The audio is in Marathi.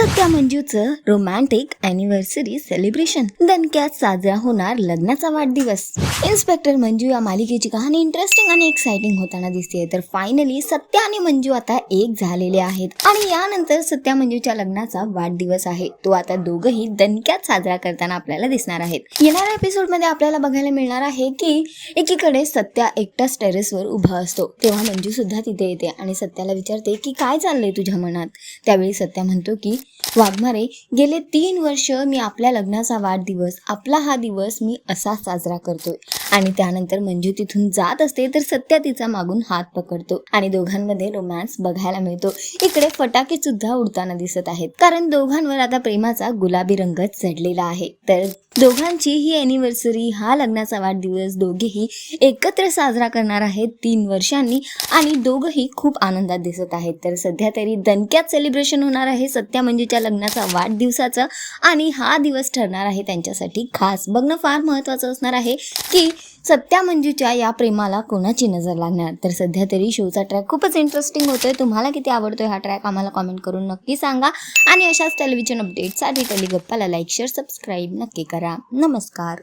सत्या मंजूचं रोमॅन्टिक अॅनिव्हर्सरी सेलिब्रेशन, दणक्यात साजरा होणार लग्नाचा वाढदिवस। इन्स्पेक्टर मंजू या मालिकेची कहाणी इंटरेस्टिंग आणि एक्साइटिंग होताना दिसते। तर फायनली सत्या आणि मंजू आता एक झालेले आहेत आणि यानंतर सत्या मंजूच्या लग्नाचा वाढदिवस आहे, तो आता दोघंही दणक्यात साजरा करताना आपल्याला दिसणार आहेत। येणाऱ्या एपिसोड मध्ये आपल्याला बघायला मिळणार आहे की एकीकडे सत्या एकटाच टेरेसवर उभा असतो, तेव्हा मंजू सुद्धा तिथे येते आणि सत्याला विचारते की काय चाललंय तुझ्या मनात। त्यावेळी सत्या म्हणतो की वाघमारे, गेले 3 वर्ष मी आपल्या लग्नाचा वाढदिवस, आपला हा दिवस मी असा साजरा करतोय। आणि त्यानंतर मंजू तिथून जात असते तर सत्या तिचा मागून हात पकडतो आणि दोघांमध्ये रोमॅन्स बघायला मिळतो। इकडे फटाके सुद्धा उडताना दिसत आहेत, कारण दोघांवर आता प्रेमाचा गुलाबी रंग चढलेला आहे। तर दोघांची ही अॅनिव्हर्सरी, हा लग्नाचा वाढदिवस दोघेही एकत्र साजरा करणार आहेत 3 वर्षांनी आणि दोघंही खूप आनंदात दिसत आहेत। तर सध्या तरी दणक्यात सेलिब्रेशन होणार आहे सत्या मंजूच्या लग्नाचा वाढदिवसाचा आणि हा दिवस ठरणार आहे त्यांच्यासाठी खास। बघणं फार महत्त्वाचं असणार आहे की सत्या मंजूच्या या प्रेमाला कोणाची नजर लागणार। तर सध्या तरी शोचा ट्रॅक खूपच इंटरेस्टिंग होतोय। तुम्हाला किती आवडतोय हा ट्रॅक आम्हाला कमेंट करून नक्की सांगा आणि अशाच टेलिव्हिजन अपडेटसाठी टेलिगप्पाला लाईक, शेअर, सबस्क्राईब नक्की करा। नमस्कार।